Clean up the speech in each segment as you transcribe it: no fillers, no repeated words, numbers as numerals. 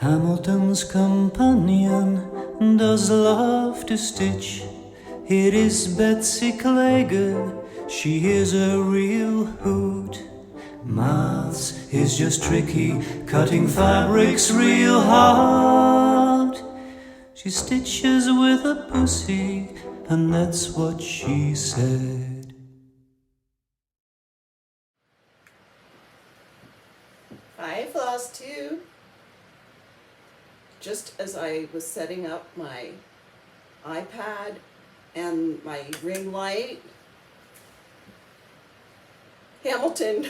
Hamilton's companion does love to stitch. It is Betsy Klager, she is a real hoot. Maths is just tricky, cutting fabrics real hard. She stitches with a pussy, and that's what she said. Hi, Flosstube. Just as I was setting up my iPad and my ring light, Hamilton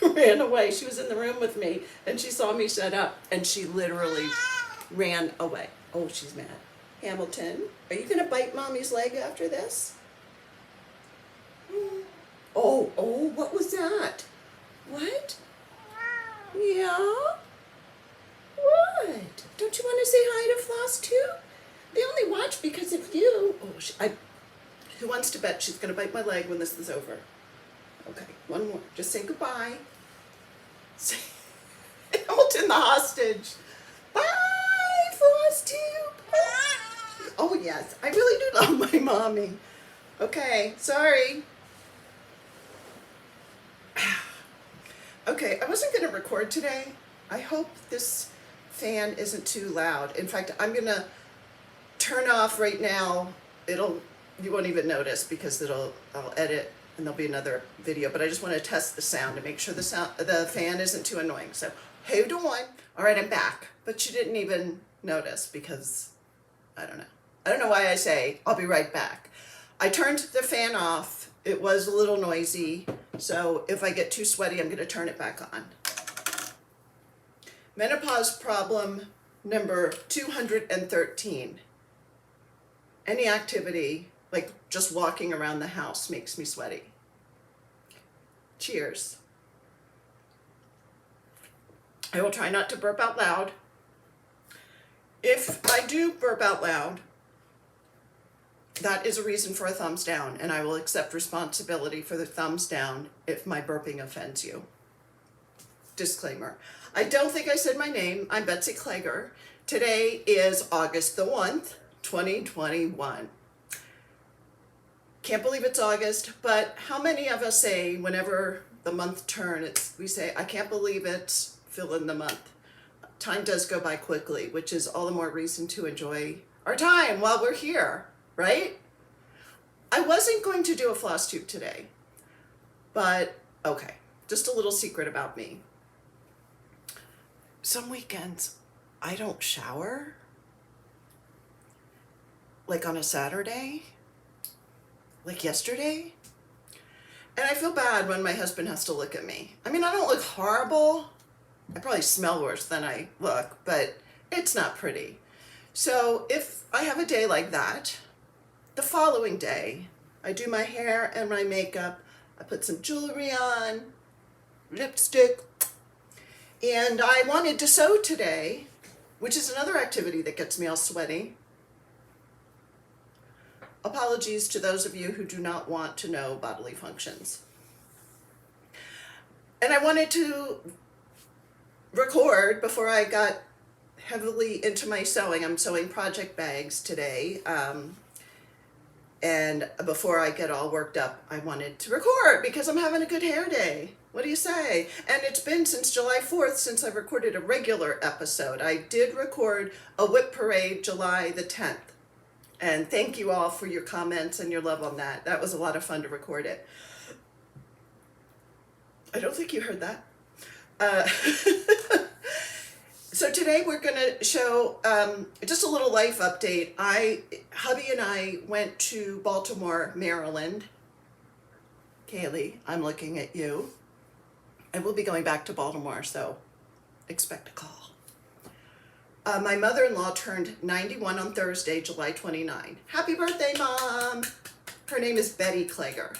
ran away. She was in the room with me and she saw me set up and she literally ran away. Oh, she's mad. Hamilton, are you gonna bite Mommy's leg after this? Oh, what was that? What? Yeah? What? Don't you want to say hi to Flosstube? They only watch because of you. Oh, who wants to bet she's going to bite my leg when this is over? Okay, one more. Just say goodbye. Say, Hamilton the hostage. Bye, Flosstube. Oh, yes. I really do love my mommy. Okay, sorry. Okay, I wasn't going to record today. I hope this fan isn't too loud. In fact, I'm going to turn off right now. You won't even notice because I'll edit and there'll be another video, but I just want to test the sound to make sure the fan isn't too annoying. So, hey, doing? All right, I'm back. But you didn't even notice because I don't know. I don't know why I say I'll be right back. I turned the fan off. It was a little noisy, so if I get too sweaty, I'm going to turn it back on. Menopause problem number 213. Any activity, like just walking around the house, makes me sweaty. Cheers. I will try not to burp out loud. If I do burp out loud, that is a reason for a thumbs down, and I will accept responsibility for the thumbs down if my burping offends you. Disclaimer. I don't think I said my name. I'm Betsy Klager. Today is August the 1st, 2021. Can't believe it's August, but how many of us say whenever the month turns, we say, I can't believe it's fill in the month. Time does go by quickly, which is all the more reason to enjoy our time while we're here. Right? I wasn't going to do a Flosstube today, but okay, just a little secret about me. Some weekends, I don't shower, like on a Saturday, like yesterday, and I feel bad when my husband has to look at me. I mean, I don't look horrible. I probably smell worse than I look, but it's not pretty. So if I have a day like that, the following day, I do my hair and my makeup. I put some jewelry on, lipstick, and I wanted to sew today, which is another activity that gets me all sweaty. Apologies to those of you who do not want to know bodily functions. And I wanted to record before I got heavily into my sewing. I'm sewing project bags today. And before I get all worked up, I wanted to record because I'm having a good hair day. What do you say? And it's been since July 4th since I recorded a regular episode. I did record a whip parade July the 10th. And thank you all for your comments and your love on that. That was a lot of fun to record it. I don't think you heard that. So today we're going to show just a little life update. Hubby and I went to Baltimore, Maryland. Kaylee, I'm looking at you. And we'll be going back to Baltimore, so expect a call. My mother-in-law turned 91 on Thursday, July 29. Happy birthday, Mom! Her name is Betty Klager.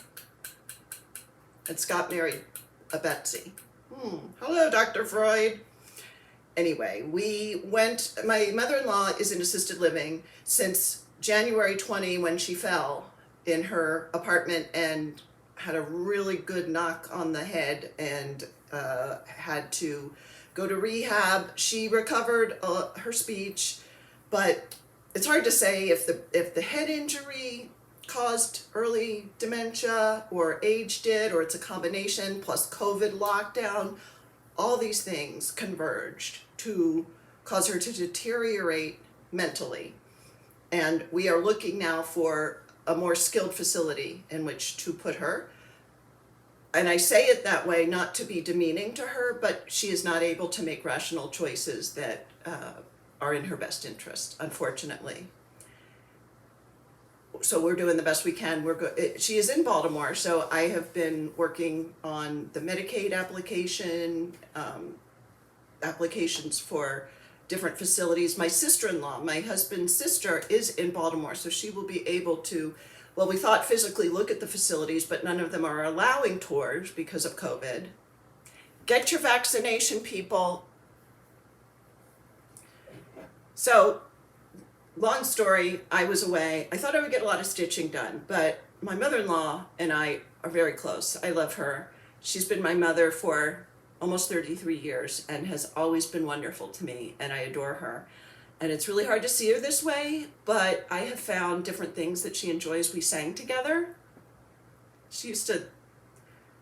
And Scott married a Betsy. Hello, Dr. Freud. Anyway, my mother-in-law is in assisted living since January 20 when she fell in her apartment and had a really good knock on the head and had to go to rehab. She recovered her speech, but it's hard to say if the head injury caused early dementia or age did, or it's a combination plus COVID lockdown. All these things converged to cause her to deteriorate mentally. And we are looking now for a more skilled facility in which to put her. And I say it that way not to be demeaning to her, but she is not able to make rational choices that are in her best interest, unfortunately. So we're doing the best we can. She is in Baltimore, so I have been working on the Medicaid application, applications for different facilities. My sister-in-law, my husband's sister, is in Baltimore, so she will be able to, well, we thought physically look at the facilities, but none of them are allowing tours because of COVID. Get your vaccination, people. So, long story, I was away. I thought I would get a lot of stitching done, but my mother-in-law and I are very close. I love her. She's been my mother for almost 33 years and has always been wonderful to me, and I adore her. And it's really hard to see her this way, but I have found different things that she enjoys. We sang together. She used to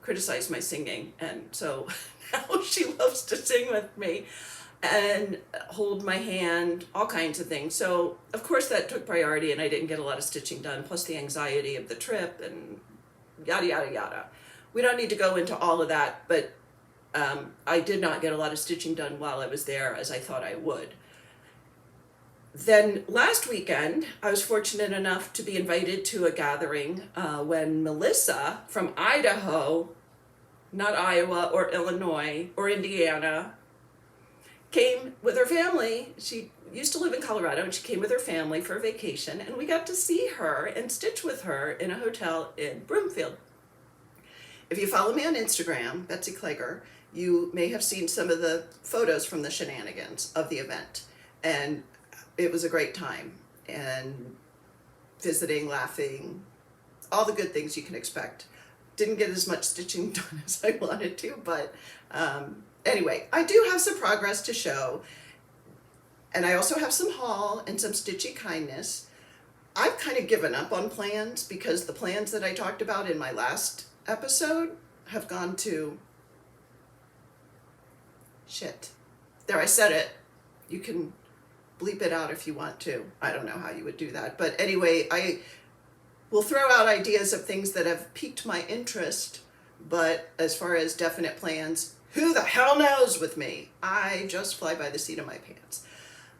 criticize my singing, and so now she loves to sing with me and hold my hand, all kinds of things. So of course that took priority, and I didn't get a lot of stitching done, plus the anxiety of the trip and yada, yada, yada. We don't need to go into all of that, but I did not get a lot of stitching done while I was there as I thought I would. Then last weekend, I was fortunate enough to be invited to a gathering when Melissa from Idaho, not Iowa or Illinois or Indiana, came with her family. She used to live in Colorado, and she came with her family for a vacation, and we got to see her and stitch with her in a hotel in Broomfield. If you follow me on Instagram, Betsy Klager, you may have seen some of the photos from the shenanigans of the event. And it was a great time, and visiting, laughing, all the good things you can expect. Didn't get as much stitching done as I wanted to, but anyway, I do have some progress to show, and I also have some haul and some stitchy kindness. I've kind of given up on plans because the plans that I talked about in my last episode have gone to shit. There, I said it. You can bleep it out if you want to. I don't know how you would do that. But anyway, I will throw out ideas of things that have piqued my interest, but as far as definite plans, who the hell knows with me? I just fly by the seat of my pants.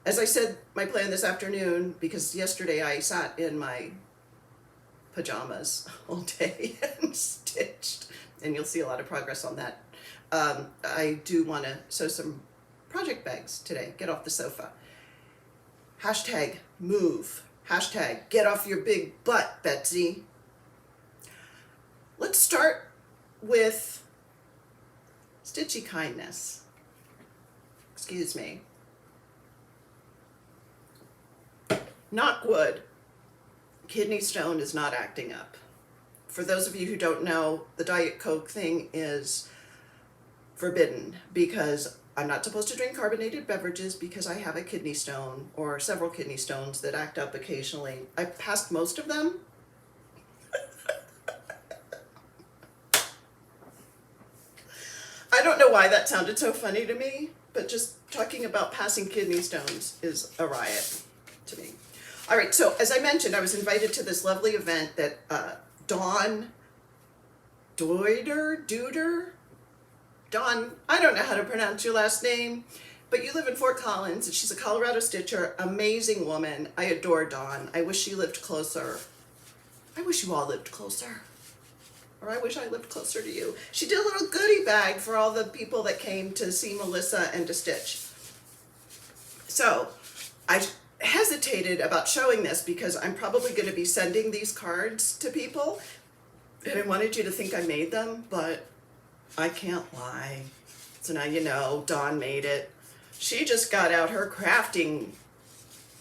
As I said, my plan this afternoon, because yesterday I sat in my pajamas all day and stitched, and you'll see a lot of progress on that. I do want to sew some project bags today. Get off the sofa. Hashtag move. Hashtag get off your big butt, Betsy. Let's start with stitchy kindness. Excuse me. Knock wood. Kidney stone is not acting up. For those of you who don't know, the Diet Coke thing is forbidden because I'm not supposed to drink carbonated beverages because I have a kidney stone or several kidney stones that act up occasionally. I passed most of them. I don't know why that sounded so funny to me, but just talking about passing kidney stones is a riot to me. All right, so as I mentioned, I was invited to this lovely event that Dawn, I don't know how to pronounce your last name, but you live in Fort Collins, and she's a Colorado stitcher, amazing woman. I adore Dawn. I wish she lived closer. I wish you all lived closer. Or I wish I lived closer to you. She did a little goodie bag for all the people that came to see Melissa and to stitch. So I hesitated about showing this because I'm probably going to be sending these cards to people, and I wanted you to think I made them, but I can't lie. So now you know, Dawn made it. She just got out her crafting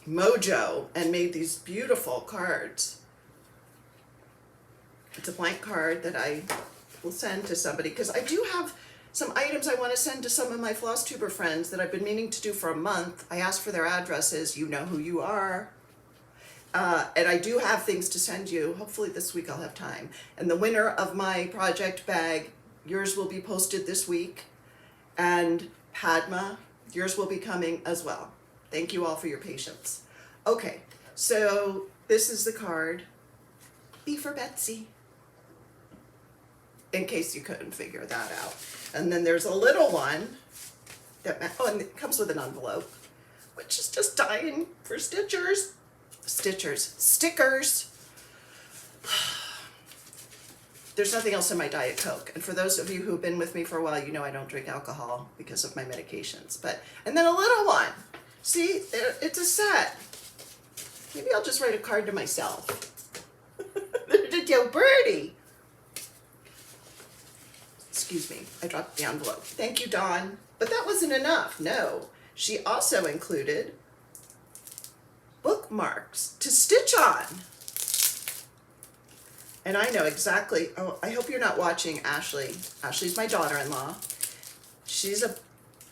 mojo and made these beautiful cards. It's a blank card that I will send to somebody because I do have some items I want to send to some of my Flosstuber friends that I've been meaning to do for a month. I asked for their addresses. You know who you are. And I do have things to send you. Hopefully this week I'll have time. And the winner of my project bag, yours will be posted this week. And Padma, yours will be coming as well. Thank you all for your patience. Okay, so this is the card. B for Betsy. In case you couldn't figure that out. And then there's a little one that, and it comes with an envelope, which is just dying for stickers. There's nothing else in my Diet Coke. And for those of you who've been with me for a while, you know I don't drink alcohol because of my medications. And then a little one. See, it's a set. Maybe I'll just write a card to myself. Yo, birdie. Excuse me, I dropped the envelope. Thank you, Dawn. But that wasn't enough, no. She also included bookmarks to stitch on. And I know exactly, oh, I hope you're not watching Ashley. Ashley's my daughter-in-law. She's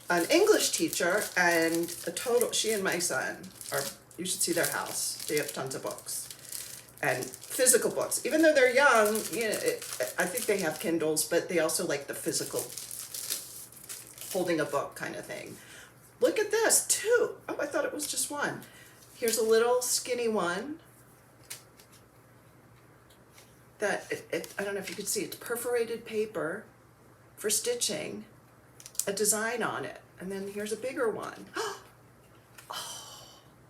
an English teacher and she and my son you should see their house. They have tons of books and physical books. Even though they're young, you know, I think they have Kindles, but they also like the physical holding a book kind of thing. Look at this, 2. Oh, I thought it was just 1. Here's a little skinny one that, I don't know if you could see, it's perforated paper for stitching, a design on it. And then here's a bigger one. Oh,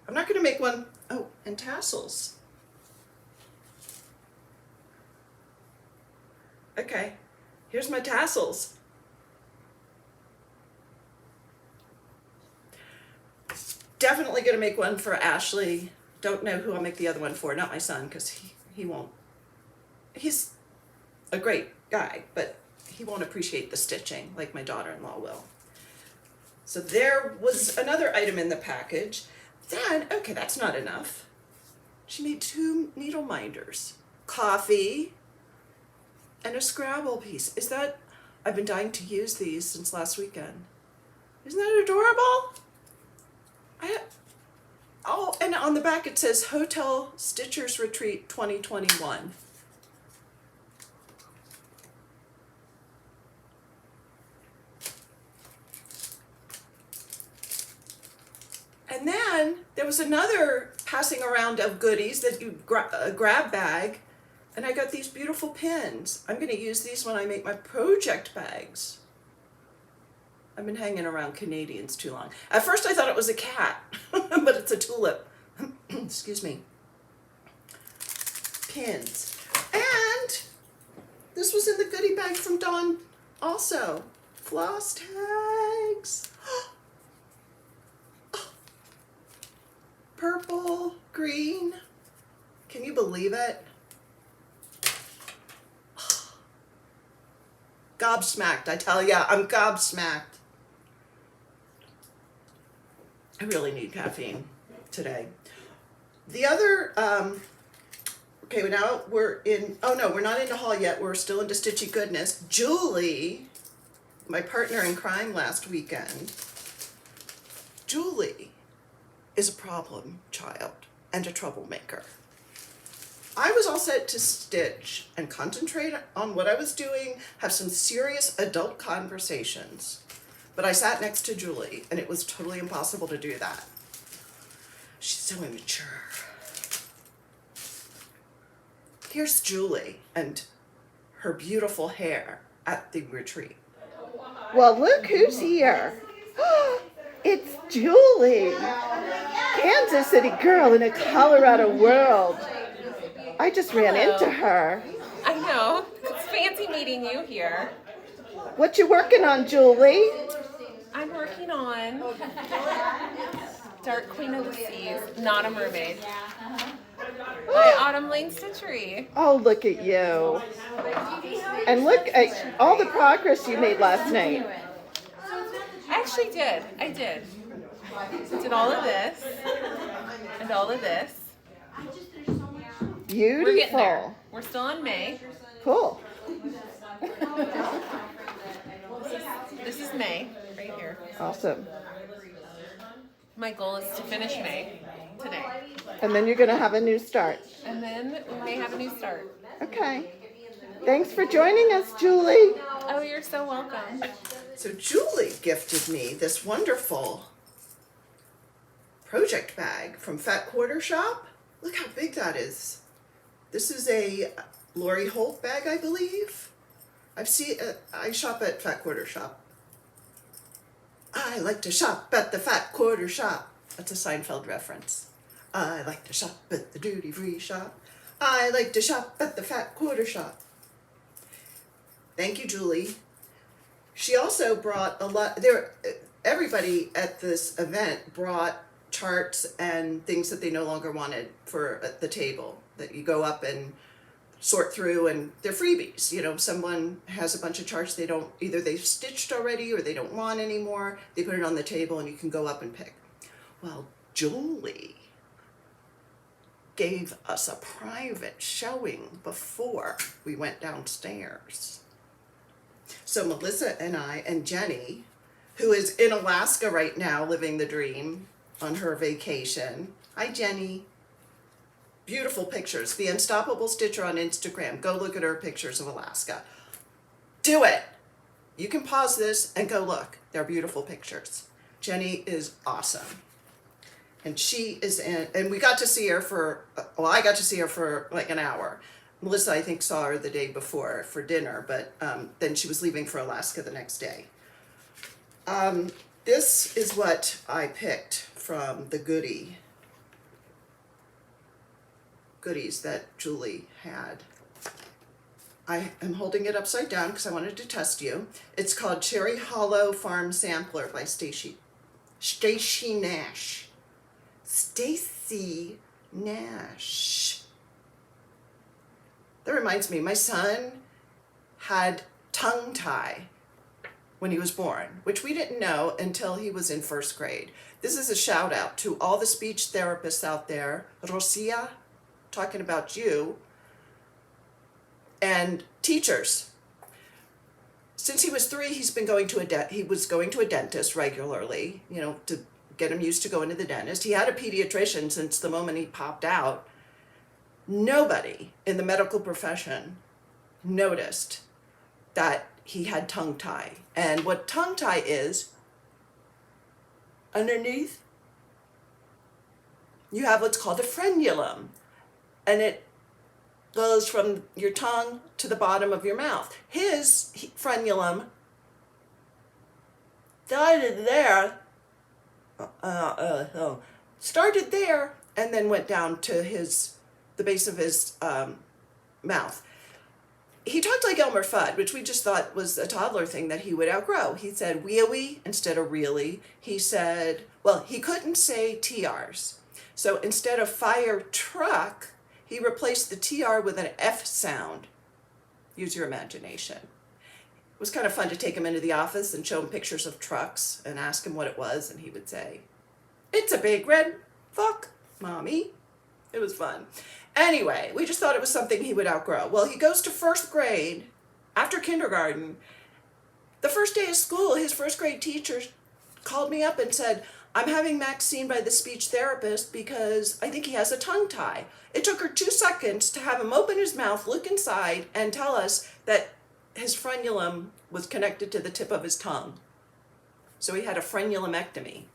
I'm not gonna make one, oh, and tassels. Okay, here's my tassels. Definitely gonna make one for Ashley. Don't know who I'll make the other one for, not my son, because he won't. He's a great guy, but he won't appreciate the stitching like my daughter-in-law will. So there was another item in the package. Then, okay, that's not enough. She made 2 needle minders, coffee, and a Scrabble piece. I've been dying to use these since last weekend. Isn't that adorable? Oh, and on the back it says Hotel Stitchers Retreat 2021. And then there was another passing around of goodies that you a grab bag. And I got these beautiful pins. I'm gonna use these when I make my project bags. I've been hanging around Canadians too long. At first I thought it was a cat, but it's a tulip. Excuse me. Pins. And this was in the goodie bag from Dawn also. Floss tags. Purple, green. Can you believe it? Gobsmacked, I tell ya, I'm gobsmacked. I really need caffeine today. The other, okay, now we're in, oh no, we're not into haul yet. We're still into Stitchy Goodness. Julie, my partner in crime last weekend, Julie is a problem child and a troublemaker. I was all set to stitch and concentrate on what I was doing, have some serious adult conversations. But I sat next to Julie, and it was totally impossible to do that. She's so immature. Here's Julie and her beautiful hair at the retreat. Well, look who's here. It's Julie, Kansas City girl in a Colorado world. I just ran into her. I know. It's fancy meeting you here. What you working on, Julie? I'm working on Dark Queen of the Seas, not a mermaid. My Autumn Lane Stitchery. Oh, look at you. And look at all the progress you made last night. I actually did. I did all of this and all of this. Beautiful. We're getting there. We're still in May. Cool. is May, right here. Awesome. My goal is to finish May today. And then you're going to have a new start. And then we may have a new start. Okay. Thanks for joining us, Julie. Oh, you're so welcome. So Julie gifted me this wonderful project bag from Fat Quarter Shop. Look how big that is. This is a Lori Holt bag, I believe. I shop at Fat Quarter Shop. I like to shop at the Fat Quarter Shop. That's a Seinfeld reference. I like to shop at the duty-free shop. I like to shop at the Fat Quarter Shop. Thank you, Julie. She also brought a lot. Everybody at this event brought charts and things that they no longer wanted for at the table that you go up and sort through, and they're freebies. You know, someone has a bunch of charts either they've stitched already or they don't want anymore. They put it on the table and you can go up and pick. Well, Julie gave us a private showing before we went downstairs. So Melissa and I and Jenny, who is in Alaska right now living the dream on her vacation. Hi, Jenny. Beautiful pictures. The Unstoppable Stitcher on Instagram. Go look at her pictures of Alaska. Do it. You can pause this and go look. They're beautiful pictures. Jenny is awesome. And she is and we got to see her I got to see her for like an hour. Melissa, I think, saw her the day before for dinner, but then she was leaving for Alaska the next day. This is what I picked from the goodies that Julie had. I am holding it upside down because I wanted to test you. It's called Cherry Hollow Farm Sampler by Stacy Nash. Stacy Nash. That reminds me, my son had tongue tie when he was born, which we didn't know until he was in first grade. This is a shout out to all the speech therapists out there. Rosia, talking about you, and teachers. Since he was 3, he was going to a dentist regularly, you know, to get him used to going to the dentist. He had a pediatrician since the moment he popped out. Nobody in the medical profession noticed that he had tongue tie. And what tongue tie is, underneath, you have what's called a frenulum. And it goes from your tongue to the bottom of your mouth. His frenulum started there, and then went down to the base of his mouth. He talked like Elmer Fudd, which we just thought was a toddler thing that he would outgrow. He said wee-wee instead of really. He said, well, he couldn't say TRs. So instead of fire truck, he replaced the TR with an F sound. Use your imagination. It was kind of fun to take him into the office and show him pictures of trucks and ask him what it was, and he would say, "It's a big red fuck, Mommy." It was fun. Anyway, we just thought it was something he would outgrow. Well, he goes to first grade after kindergarten. The first day of school, his first grade teacher called me up and said, "I'm having Max seen by the speech therapist because I think he has a tongue tie." It took her 2 seconds to have him open his mouth, look inside, and tell us that his frenulum was connected to the tip of his tongue. So he had a frenulumectomy. He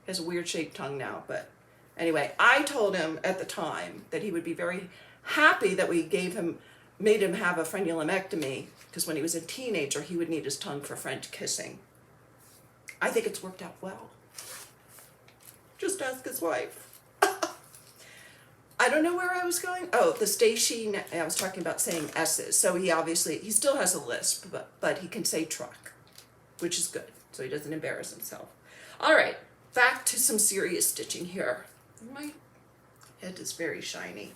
has a weird shaped tongue now, but anyway, I told him at the time that he would be very happy that we made him have a frenulumectomy, because when he was a teenager, he would need his tongue for French kissing. I think it's worked out well. Just ask his wife. I don't know where I was going. Oh, the station, I was talking about saying S's. So he still has a lisp, but he can say truck, which is good. So he doesn't embarrass himself. All right, back to some serious stitching here. My head is very shiny.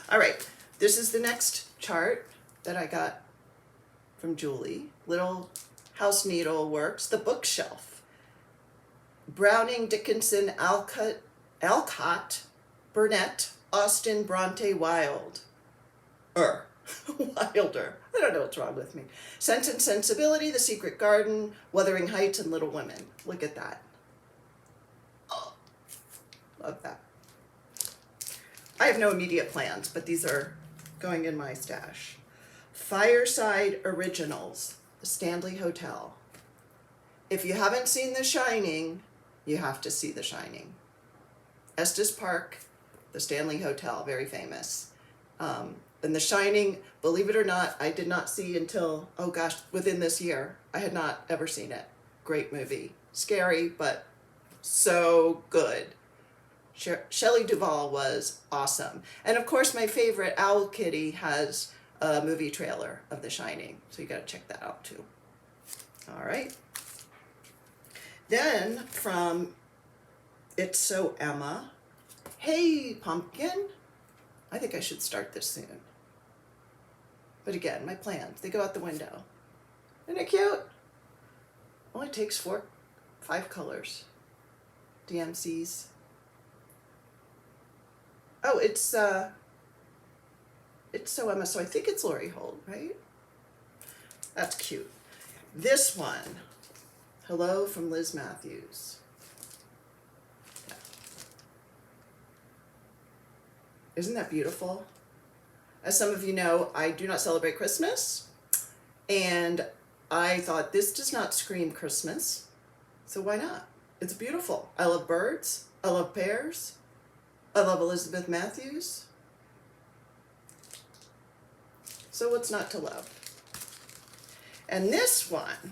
All right, this is the next chart that I got from Julie. Little House Needle Works, The Bookshelf. Browning, Dickinson, Alcott, Burnett, Austen, Bronte, Wilde. Wilder. I don't know what's wrong with me. Sense and Sensibility, The Secret Garden, Wuthering Heights, and Little Women. Look at that. Oh, love that. I have no immediate plans, but these are going in my stash. Fireside Originals, The Stanley Hotel. If you haven't seen The Shining, you have to see The Shining. Estes Park, The Stanley Hotel, very famous. And The Shining, believe it or not, I did not see until, oh gosh, within this year. I had not ever seen it. Great movie. Scary, but so good. Shelley Duvall was awesome. And of course, my favorite, Owl Kitty, has a movie trailer of The Shining. So you got to check that out too. All right. Then from It's So Emma, Hey Pumpkin. I think I should start this soon. But again, my plans, they go out the window. Isn't it cute? Only takes 5 colors. DMCs. Oh, it's So Emma, so I think it's Lori Holt, right? That's cute. This one, Hello from Liz Matthews. Yeah. Isn't that beautiful? As some of you know, I do not celebrate Christmas, and I thought this does not scream Christmas, so why not? It's beautiful. I love birds. I love pears. I love Elizabeth Matthews. So what's not to love? And this one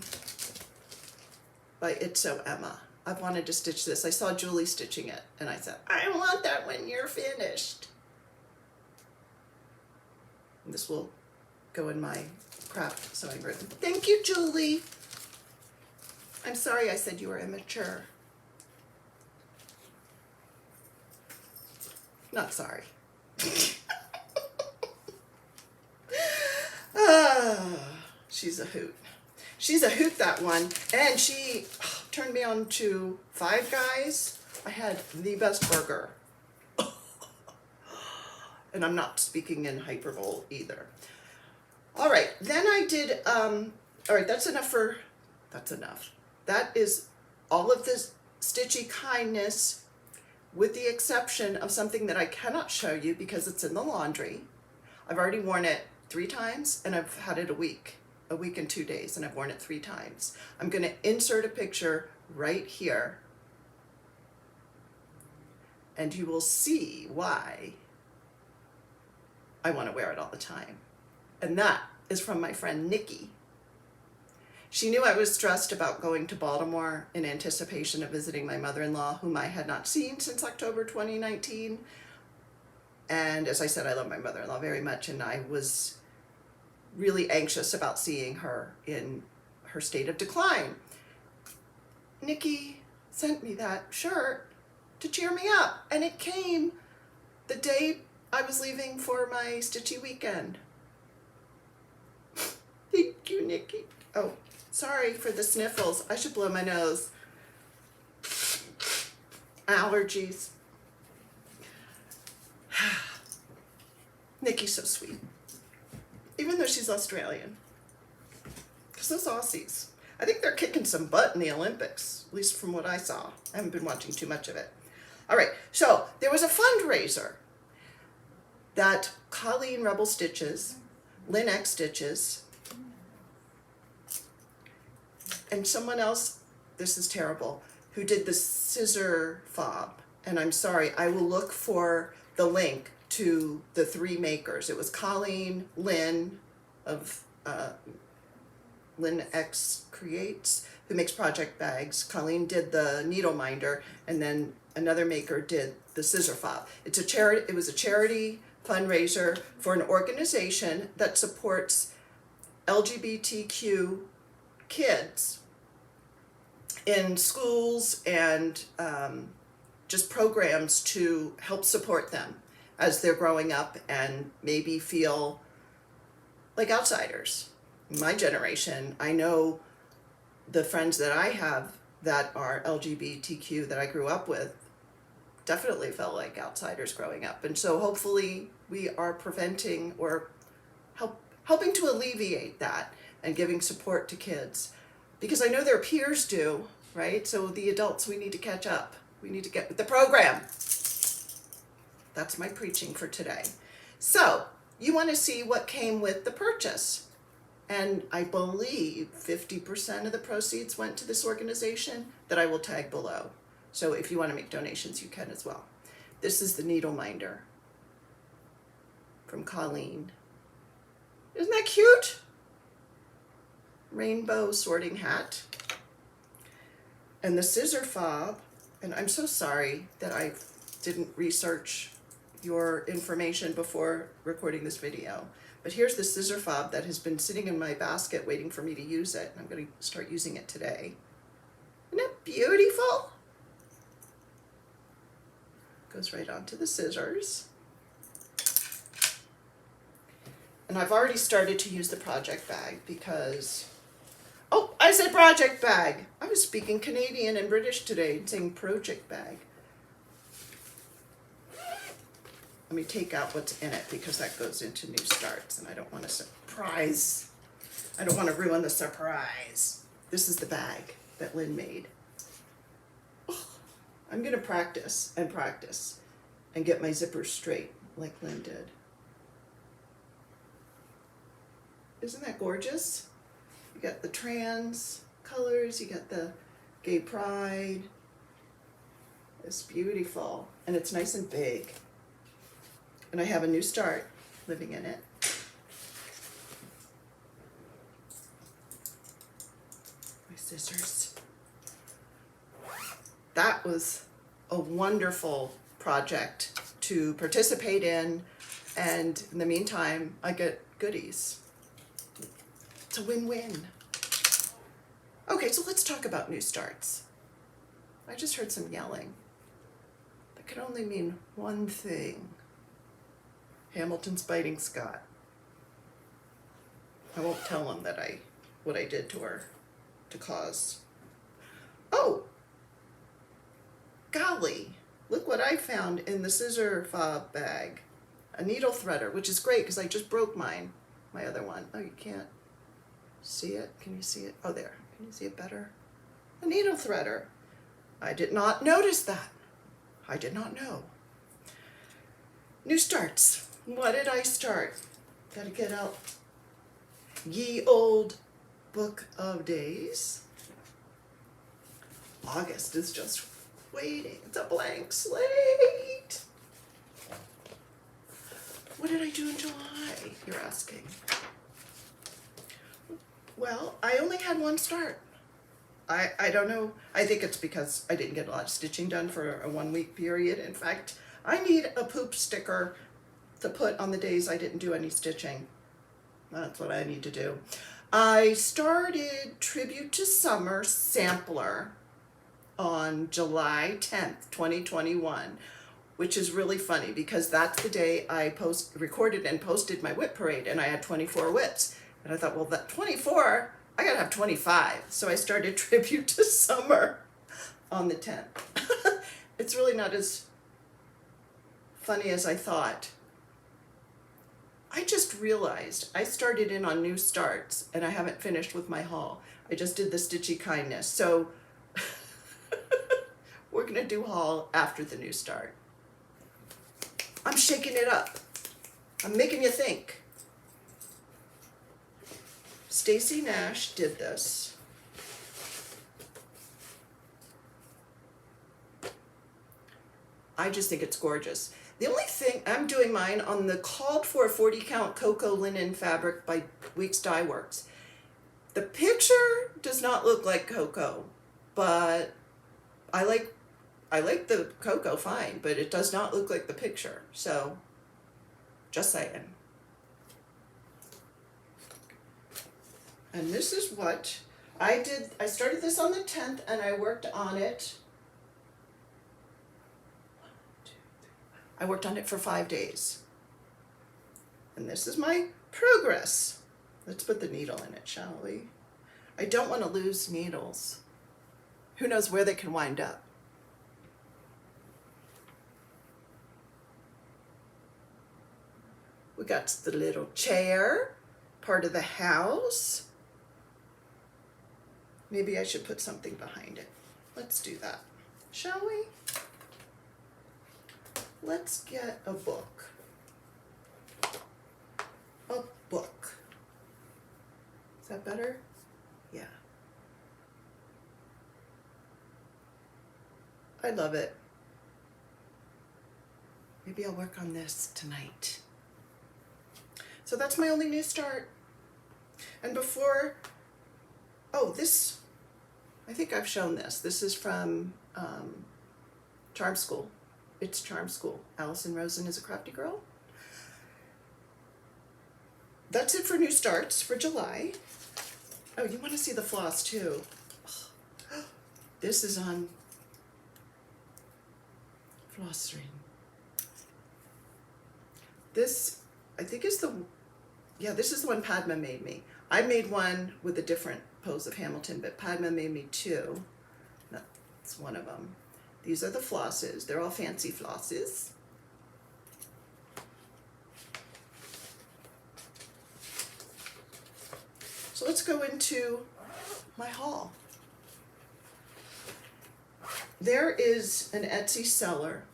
by It's So Emma. I've wanted to stitch this. I saw Julie stitching it, and I said, I want that when you're finished. And this will go in my craft sewing room. Thank you, Julie. I'm sorry I said you were immature. Not sorry. She's a hoot. She's a hoot, that one. And she turned me on to Five Guys. I had the best burger. And I'm not speaking in hyperbole either. All right, then I did, all right, that's enough. That is all of this stitchy kindness, with the exception of something that I cannot show you because it's in the laundry. I've already worn it 3 times, and I've had it a week and 2 days, and I've worn it 3 times. I'm gonna insert a picture right here, and you will see why I want to wear it all the time. And that is from my friend Nikki. She knew I was stressed about going to Baltimore in anticipation of visiting my mother-in-law, whom I had not seen since October 2019. And as I said, I love my mother-in-law very much, and I was really anxious about seeing her in her state of decline. Nikki sent me that shirt to cheer me up, and it came the day I was leaving for my stitchy weekend. Thank you, Nikki. Oh, sorry for the sniffles. I should blow my nose. Allergies. Nikki's so sweet. Even though she's Australian. Because those Aussies, I think they're kicking some butt in the Olympics, at least from what I saw. I haven't been watching too much of it. All right, so there was a fundraiser that Colleen Rebel Stitches, Lynn X Stitches, and someone else, this is terrible, who did the Scissor Fob. And I'm sorry, I will look for the link to the 3 makers. It was Colleen, Lynn of Lynn X Creates, who makes project bags. Colleen did the needle minder, and then another maker did the Scissor Fob. It's a charity. It was a charity fundraiser for an organization that supports LGBTQ kids in schools and just programs to help support them as they're growing up and maybe feel like outsiders. My generation, I know the friends that I have that are LGBTQ that I grew up with definitely felt like outsiders growing up. And so hopefully we are preventing or helping to alleviate that and giving support to kids. Because I know their peers do, right? So the adults, we need to catch up. We need to get with the program. That's my preaching for today. So you want to see what came with the purchase. And I believe 50% of the proceeds went to this organization that I will tag below. So if you want to make donations, you can as well. This is the needle minder from Colleen. Isn't that cute? Rainbow sorting hat. And the scissor fob, and I'm so sorry that I didn't research your information before recording this video. But here's the scissor fob that has been sitting in my basket waiting for me to use it. I'm going to start using it today. Isn't it beautiful? Goes right onto the scissors. And I've already started to use the project bag because, oh, I said project bag. I was speaking Canadian and British today and saying project bag. Let me take out what's in it because that goes into new starts and I don't want to surprise. I don't want to ruin the surprise. This is the bag that Lynn made. Oh, I'm going to practice and get my zippers straight like Lynn did. Isn't that gorgeous? You got the trans colors, you got the gay pride. It's beautiful and it's nice and big. And I have a new start living in it. My scissors. That was a wonderful project to participate in, and in the meantime, I get goodies. It's a win-win. Okay, so let's talk about new starts. I just heard some yelling. That could only mean one thing. Hamilton's biting Scott. I won't tell him that what I did to her to cause. Oh, golly, look what I found in the scissor fob bag. A needle threader, which is great because I just broke my other one. Oh, you can't see it? Can you see it? Oh, there. Can you see it better? A needle threader. I did not notice that. I did not know. New starts. What did I start? Gotta get out ye old book of days. August is just waiting. It's a blank slate. What did I do in July, you're asking? Well, I only had one start. I don't know. I think it's because I didn't get a lot of stitching done for a 1 week period. In fact, I need a poop sticker to put on the days I didn't do any stitching. That's what I need to do. I started Tribute to Summer Sampler on July 10th, 2021, which is really funny because that's the day I recorded and posted my whip parade, and I had 24 whips. And I thought, well, that 24, I gotta have 25. So I started Tribute to Summer on the 10th. It's really not as funny as I thought. I just realized I started in on new starts and I haven't finished with my haul. I just did the Stitchy Kindness. So we're gonna do haul after the new start. I'm shaking it up. I'm making you think. Stacy Nash did this. I just think it's gorgeous. The only thing, I'm doing mine on the called for 40 count cocoa linen fabric by Weeks Dye Works. The picture does not look like cocoa, but I like the cocoa fine, but it does not look like the picture. So, just saying. And this is what I did. I started this on the 10th and I worked on it. I worked on it for 5 days. And this is my progress. Let's put the needle in it, shall we? I don't want to lose needles. Who knows where they can wind up? We got the little chair part of the house. Maybe I should put something behind it. Let's do that, shall we? Let's get a book. A book. Is that better? Yeah. I love it. Maybe I'll work on this tonight. So that's my only new start. And before, oh, this, I think I've shown this. This is from Charm School. It's Charm School. Allison Rosen is a crafty girl. That's it for new starts for July. Oh, you want to see the floss too. This is on floss string. This, I think is the, yeah, this is the one Padma made me. I made one with a different pose of Hamilton, but Padma made me two. That's one of them. These are the flosses. They're all fancy flosses. So let's go into my haul. There is an Etsy seller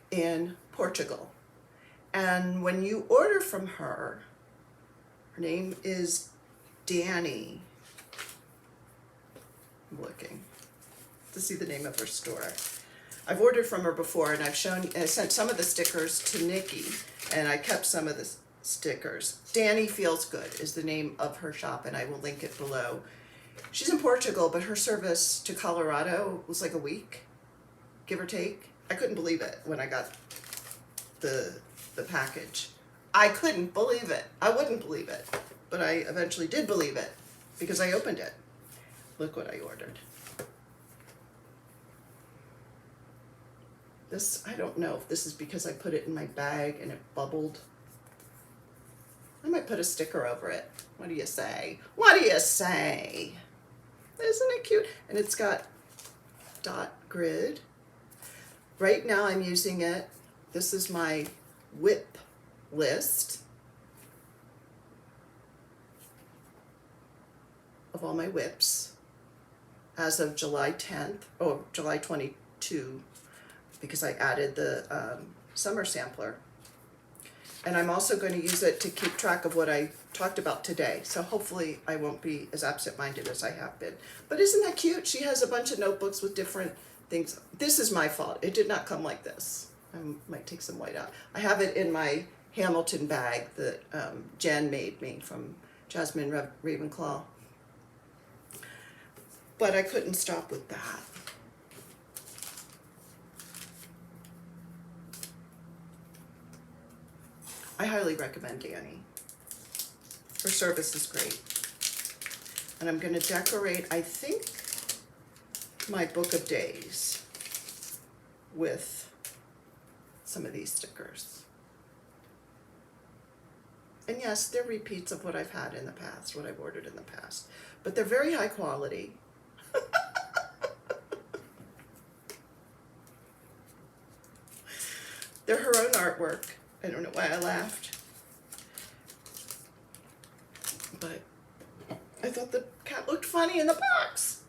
in Portugal. And when you order from her, her name is Danny. I'm looking to see the name of her store. I've ordered from her before, and I sent some of the stickers to Nikki, and I kept some of the stickers. Danny Feels Good is the name of her shop, and I will link it below. She's in Portugal, but her service to Colorado was like a week, give or take. I couldn't believe it when I got the package. I couldn't believe it. I wouldn't believe it, but I eventually did believe it because I opened it. Look what I ordered. This, I don't know if this is because I put it in my bag and it bubbled. I might put a sticker over it. What do you say? What do you say? Isn't it cute? And it's got dot grid. Right now I'm using it. This is my whip list of all my whips as of July 10th, or July 22, because I added the summer sampler. And I'm also going to use it to keep track of what I talked about today. So hopefully I won't be as absent-minded as I have been. But isn't that cute? She has a bunch of notebooks with different things. This is my fault. It did not come like this. I might take some white out. I have it in my Hamilton bag that Jen made me from Jasmine Ravenclaw. But I couldn't stop with that. I highly recommend Danny. Her service is great. And I'm going to decorate, I think, my book of days with some of these stickers. And yes, they're repeats of what I've had in the past, what I've ordered in the past. But they're very high quality. They're her own artwork. I don't know why I laughed. But I thought the cat looked funny in the box.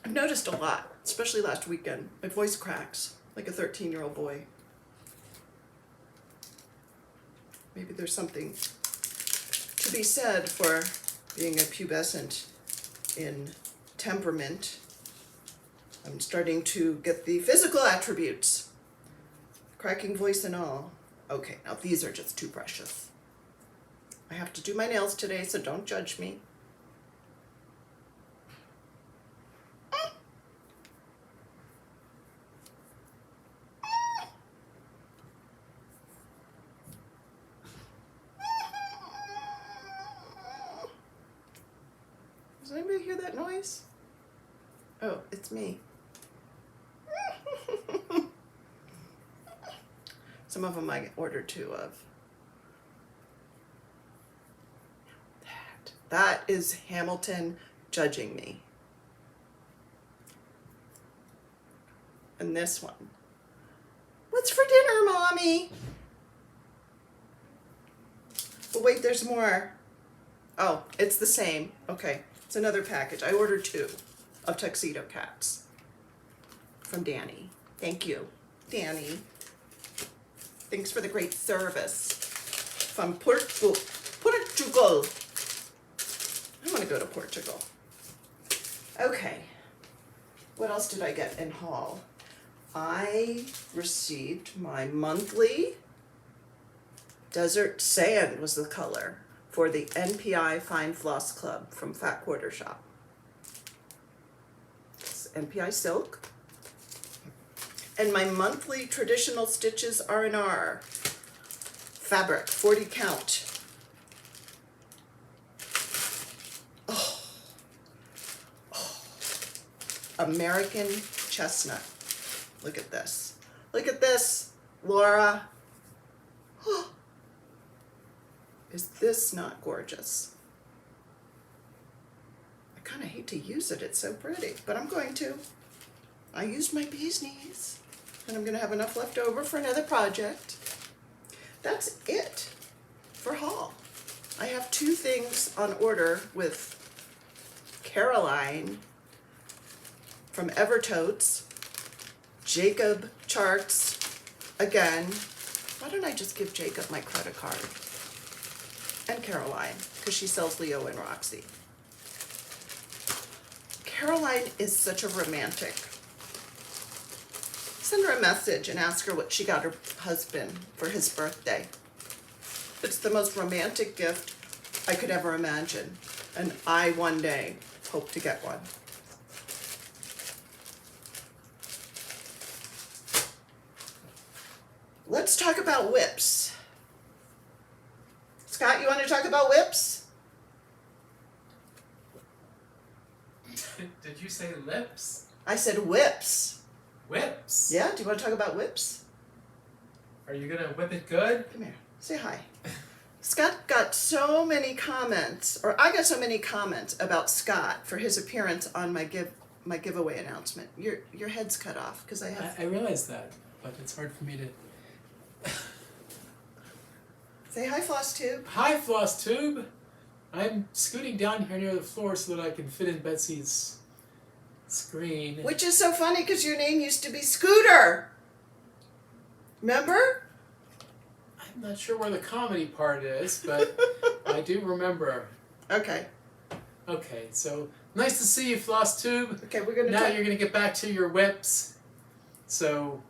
I've noticed a lot, especially last weekend. My voice cracks like a 13-year-old boy. Maybe there's something to be said for being a pubescent in temperament. I'm starting to get the physical attributes. Cracking voice and all. Okay, now these are just too precious. I have to do my nails today, so don't judge me. Does anybody hear that noise? Oh, it's me. Some of them I ordered two of. That is Hamilton judging me. And this one. What's for dinner, Mommy? wait, there's more. Oh, it's the same. Okay, it's another package. I ordered 2 of Tuxedo Cats from Danny. Thank you, Danny. Thanks for the great service from Portugal. I want to go to Portugal. Okay, what else did I get in haul? I received my monthly Desert Sand was the color for the NPI Fine Floss Club from Fat Quarter Shop. It's NPI Silk. And my monthly Traditional Stitches R&R fabric, 40 count. American Chestnut. Look at this. Look at this, Laura. Is this not gorgeous? I kind of hate to use it. It's so pretty, but I'm going to. I used my bee's knees, and I'm going to have enough left over for another project. That's it for haul. I have 2 things on order with Caroline from Evertotes, Jacob Charts again. Why don't I just give Jacob my credit card? And Caroline, because she sells Leo and Roxy. Caroline is such a romantic. Send her a message and ask her what she got her husband for his birthday. It's the most romantic gift I could ever imagine, and I one day hope to get one. Let's talk about whips. Scott, you want to talk about whips? Did you say lips? I said whips. Whips? Yeah, do you want to talk about whips? Are you gonna whip it good? Come here, say hi. Scott got so many comments, or I got so many comments about Scott for his appearance on my giveaway announcement. Your head's cut off because I have. I realize that, but it's hard for me to. Say hi, Flosstube. Hi, Flosstube. I'm scooting down here near the floor so that I can fit in Betsy's screen. Which is so funny because your name used to be Scooter. Remember? I'm not sure where the comedy part is, but I do remember. Okay. Okay, so nice to see you, Flosstube. Okay, we're gonna. Now you're gonna get back to your whips. So,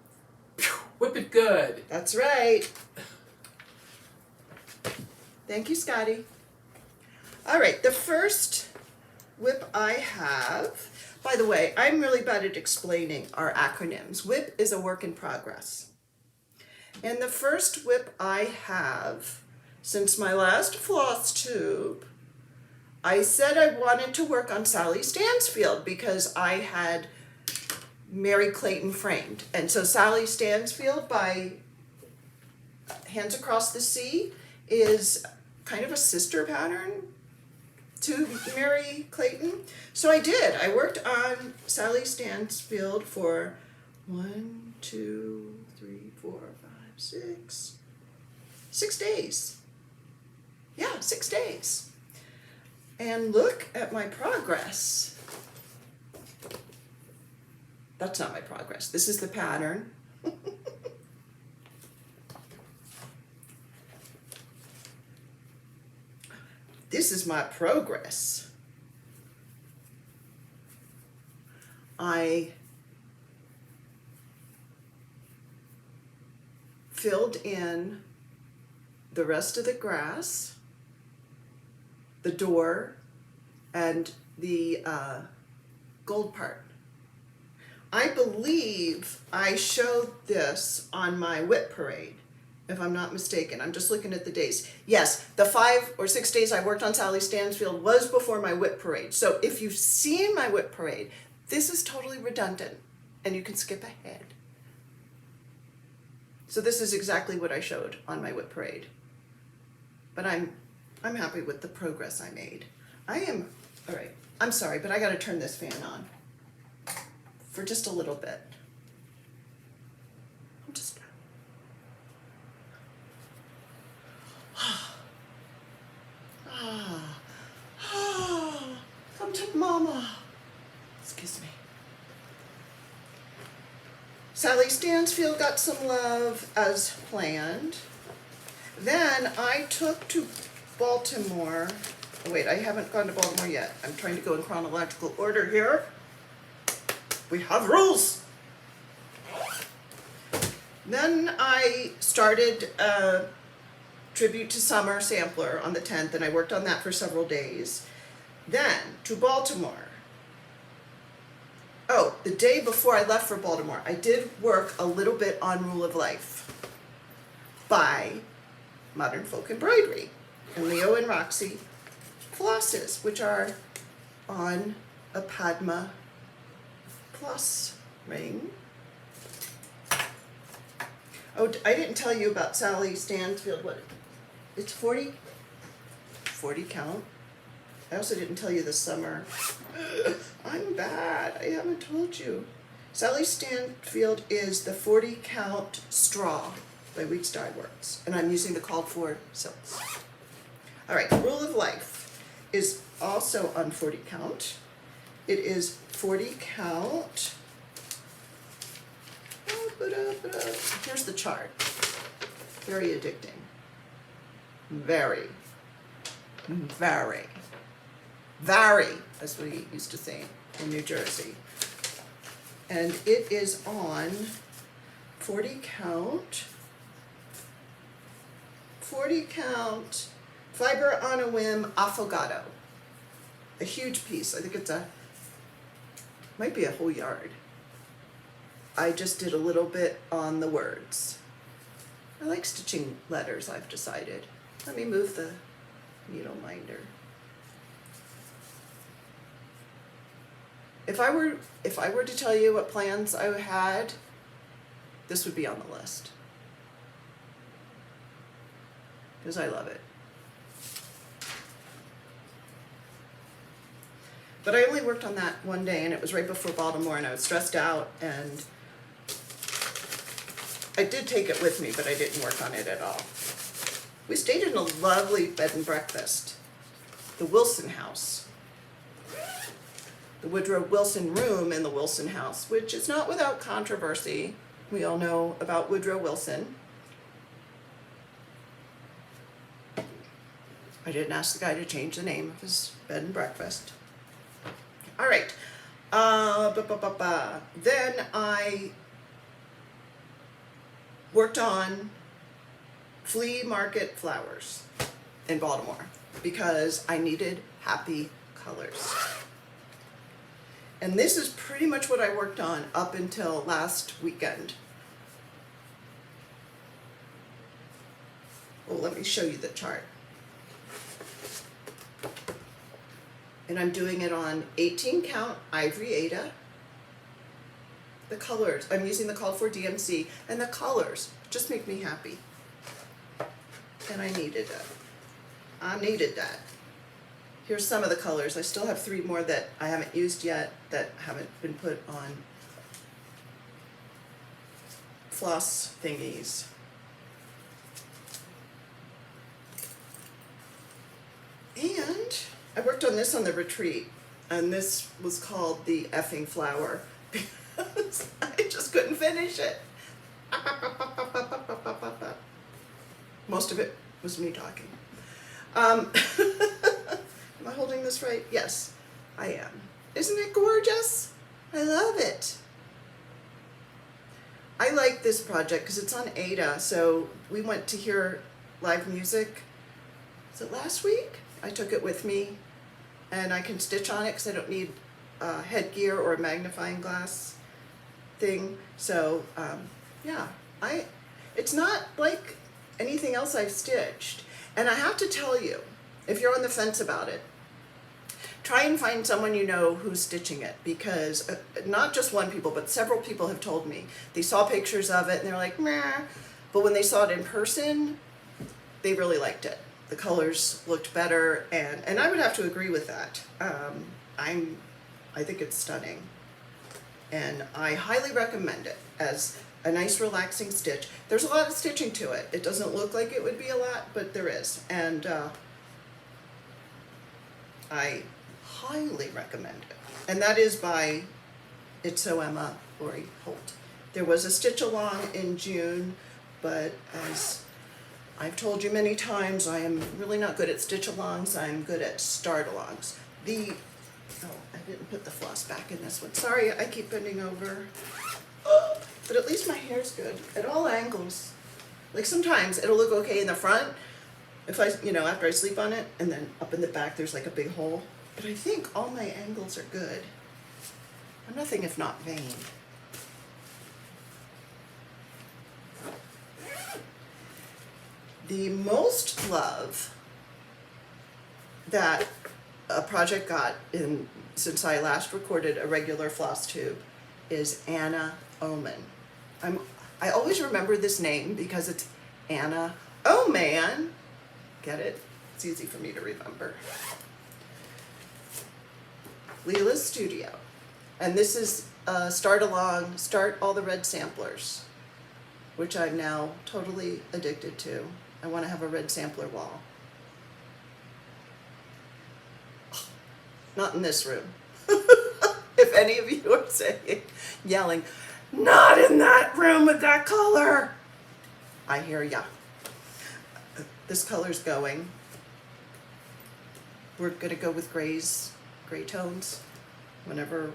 whip it good. That's right. Thank you, Scotty. All right, the first whip I have. By the way, I'm really bad at explaining our acronyms. WHIP is a work in progress. And the first whip I have, since my last Flosstube, I said I wanted to work on Sally Stansfield because I had Mary Clayton framed. And so Sally Stansfield by Hands Across the Sea is kind of a sister pattern to Mary Clayton. So I did. I worked on Sally Stansfield for 1, 2, 3, 4, 5, 6 days. Yeah, 6 days. And look at my progress. That's not my progress. This is the pattern. This is my progress. I filled in the rest of the grass, the door, and the gold part. I believe I showed this on my whip parade, if I'm not mistaken. I'm just looking at the days. Yes, the 5 or 6 days I worked on Sally Stansfield was before my whip parade. So if you've seen my whip parade, this is totally redundant and you can skip ahead. So this is exactly what I showed on my whip parade. But I'm happy with the progress I made. All right, I'm sorry, but I gotta turn this fan on for just a little bit. it, Mama. Excuse me. Sally Stansfield got some love as planned. Then I took to Baltimore. Oh, wait, I haven't gone to Baltimore yet. I'm trying to go in chronological order here. We have rules. Then I started a Tribute to Summer sampler on the 10th, and I worked on that for several days. Then to Baltimore. Oh, the day before I left for Baltimore, I did work a little bit on Rule of Life by Modern Folk Embroidery and Leo and Roxy flosses, which are on a Padma Plus ring. Oh, I didn't tell you about Sally Stansfield. What? It's 40 count. I also didn't tell you the summer. I'm bad. I haven't told you. Sally Stansfield is the 40 count straw by Weeks Dye Works, and I'm using the called for silks. All right, Rule of Life is also on 40 count. It is 40 count. Here's the chart. Very addicting. Very, as we used to say in New Jersey. And it is on 40 count, fiber on a whim affogato. A huge piece. I think might be a whole yard. I just did a little bit on the words. I like stitching letters, I've decided. Let me move the needle minder. If I were to tell you what plans I had, this would be on the list. Because I love it. But I only worked on that one day, and it was right before Baltimore, and I was stressed out, and I did take it with me, but I didn't work on it at all. We stayed in a lovely bed and breakfast, the Wilson House, the Woodrow Wilson room in the Wilson House, which is not without controversy. We all know about Woodrow Wilson. I didn't ask the guy to change the name of his bed and breakfast. All right. Then I worked on flea market flowers in Baltimore because I needed happy colors. And this is pretty much what I worked on up until last weekend. Well, let me show you the chart. And I'm doing it on 18 count Ivory Ada. The colors, I'm using the called for DMC, and the colors just make me happy. And I needed that. I needed that. Here's some of the colors. I still have 3 more that I haven't used yet that haven't been put on floss thingies. And I worked on this on the retreat, and this was called the Effing Flower because I just couldn't finish it. Most of it was me talking. Am I holding this right? Yes, I am. Isn't it gorgeous? I love it. I like this project because it's on Ada, so we went to hear live music. Was it last week? I took it with me, and I can stitch on it because I don't need headgear or a magnifying glass thing. So yeah, it's not like anything else I've stitched. And I have to tell you, if you're on the fence about it, try and find someone you know who's stitching it, because not just one people, but several people have told me they saw pictures of it and they're like, meh, but when they saw it in person, they really liked it. The colors looked better, and I would have to agree with that. I think it's stunning, and I highly recommend it as a nice relaxing stitch. There's a lot of stitching to it. It doesn't look like it would be a lot, but there is, and I highly recommend it. And that is by It's So Emma, Lori Holt. There was a stitch along in June, but as I've told you many times, I am really not good at stitch alongs. I'm good at start alongs. Oh, I didn't put the floss back in this one. Sorry, I keep bending over. But at least my hair's good at all angles. Like sometimes it'll look okay in the front if after I sleep on it, and then up in the back there's like a big hole. But I think all my angles are good. I'm nothing if not vain. The most love that a project got since I last recorded a regular Flosstube is Anna Oman. I always remember this name because it's Anna Oman. Get it? It's easy for me to remember. Leela's Studio. And this is Start All the Red Samplers, which I'm now totally addicted to. I want to have a red sampler wall. Not in this room. If any of you are yelling, not in that room with that color, I hear ya. This color's going. We're gonna go with gray tones whenever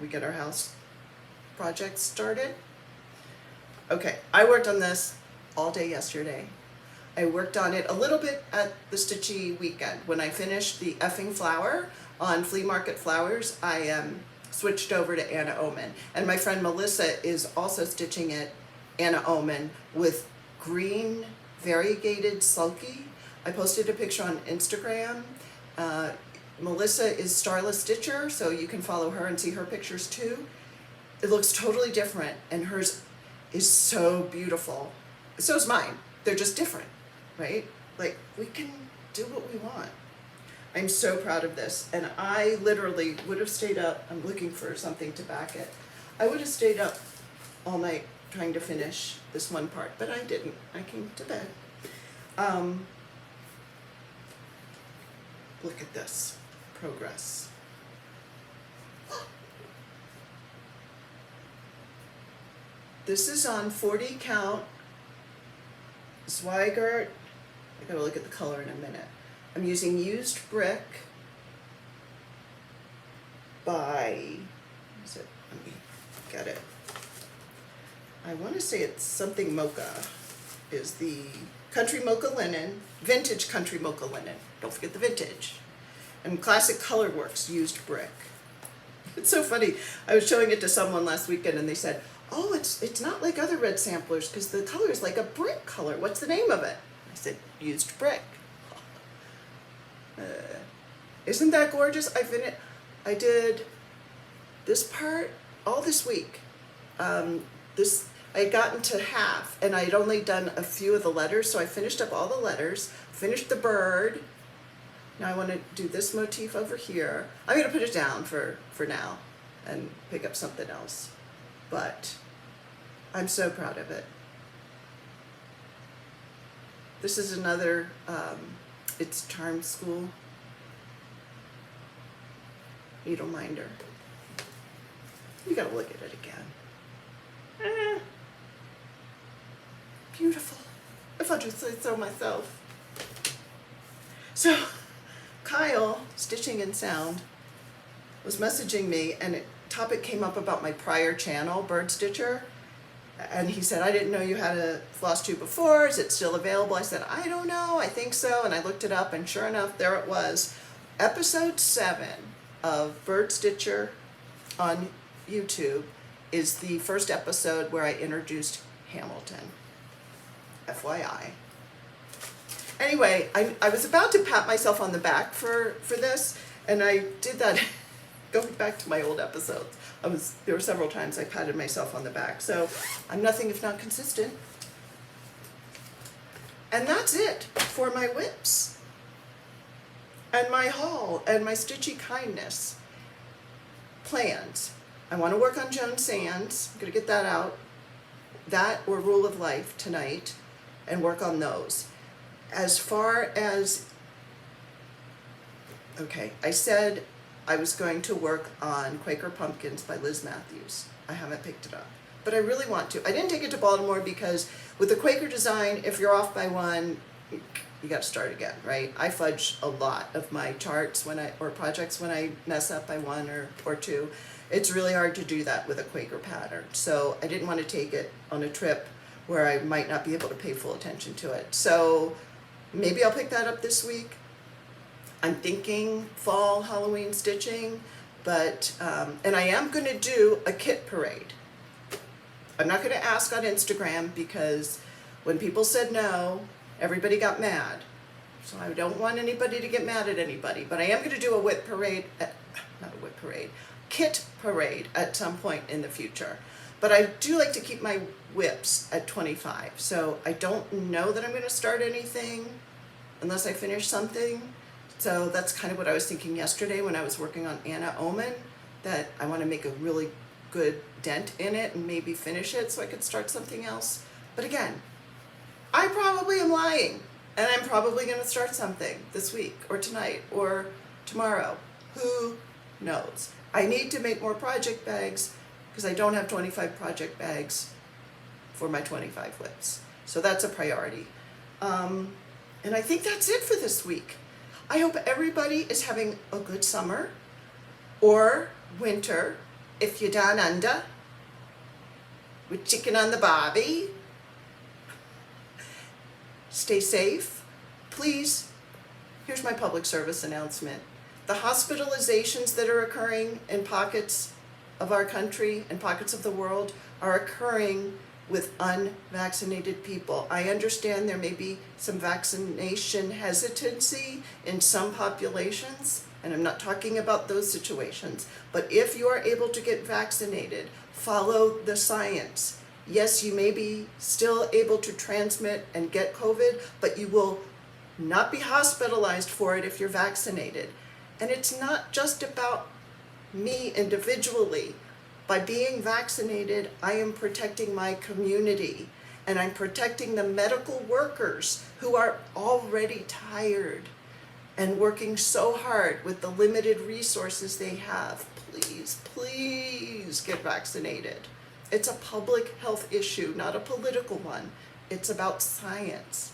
we get our house project started. Okay, I worked on this all day yesterday. I worked on it a little bit at the Stitchy weekend. When I finished the Effing Flower on Flea Market Flowers, I switched over to Anna Oman. And my friend Melissa is also stitching it, Anna Oman, with green variegated sulky. I posted a picture on Instagram. Melissa is Starless Stitcher, so you can follow her and see her pictures too. It looks totally different, and hers is so beautiful. So is mine. They're just different, right? Like, we can do what we want. I'm so proud of this, and I literally would have stayed up. I'm looking for something to back it. I would have stayed up all night trying to finish this one part, but I didn't. I came to bed. Look at this progress. This is on 40 count Zweigart. I gotta look at the color in a minute. I'm using used brick by, is it, let me get it. I want to say it's something mocha, is the country mocha linen, vintage country mocha linen. Don't forget the vintage. And Classic Color Works used brick. It's so funny. I was showing it to someone last weekend and they said, oh, it's not like other red samplers because the color is like a brick color. What's the name of it? I said, used brick. Isn't that gorgeous? I did this part all this week. I had gotten to half and I had only done a few of the letters, so I finished up all the letters, finished the bird. Now I want to do this motif over here. I'm going to put it down for now and pick up something else. But I'm so proud of it. This is another, it's Charm School needle minder. You gotta look at it again. Beautiful, if I just say so myself. So, Kyle, Stitching and Sound, was messaging me and a topic came up about my prior channel, Bird Stitcher. And he said, I didn't know you had a Flosstube before. Is it still available? I said, I don't know. I think so. And I looked it up, and sure enough, there it was. Episode 7 of Bird Stitcher on YouTube is the first episode where I introduced Hamilton. FYI. Anyway, I was about to pat myself on the back for this, and I did that going back to my old episodes. There were several times I patted myself on the back, so I'm nothing if not consistent. And that's it for my whips and my haul and my stitchy kindness plans. I want to work on Joan Sands. I'm going to get that out, that or Rule of Life tonight, and work on those. As far as, okay, I said I was going to work on Quaker Pumpkins by Liz Matthews. I haven't picked it up, but I really want to. I didn't take it to Baltimore because with the Quaker design, if you're off by one, you got to start again, right? I fudge a lot of my charts or projects when I mess up by one or two. It's really hard to do that with a Quaker pattern. So I didn't want to take it on a trip where I might not be able to pay full attention to it. So maybe I'll pick that up this week. I'm thinking fall Halloween stitching, but, and I am going to do a kit parade. I'm not going to ask on Instagram because when people said no, everybody got mad. So I don't want anybody to get mad at anybody, but I am going to do a whip parade, kit parade at some point in the future. But I do like to keep my whips at 25. So I don't know that I'm going to start anything unless I finish something. So that's kind of what I was thinking yesterday when I was working on Anna Omen, that I want to make a really good dent in it and maybe finish it so I could start something else. But again, I probably am lying, and I'm probably going to start something this week or tonight or tomorrow. Who knows? I need to make more project bags because I don't have 25 project bags for my 25 whips. So that's a priority. And I think that's it for this week. I hope everybody is having a good summer or winter if you're down under with chicken on the barbie. Stay safe. Please, here's my public service announcement. The hospitalizations that are occurring in pockets of our country and pockets of the world are occurring with unvaccinated people. I understand there may be some vaccination hesitancy in some populations, and I'm not talking about those situations, but if you are able to get vaccinated, follow the science. Yes, you may be still able to transmit and get COVID, but you will not be hospitalized for it if you're vaccinated. And it's not just about me individually. By being vaccinated, I am protecting my community, and I'm protecting the medical workers who are already tired and working so hard with the limited resources they have. Please, please get vaccinated. It's a public health issue, not a political one. It's about science.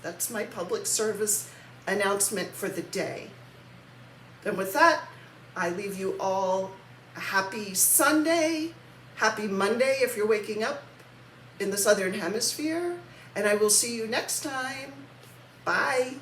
That's my public service announcement for the day. And with that, I leave you all a happy Sunday, happy Monday if you're waking up in the Southern Hemisphere, and I will see you next time. Bye.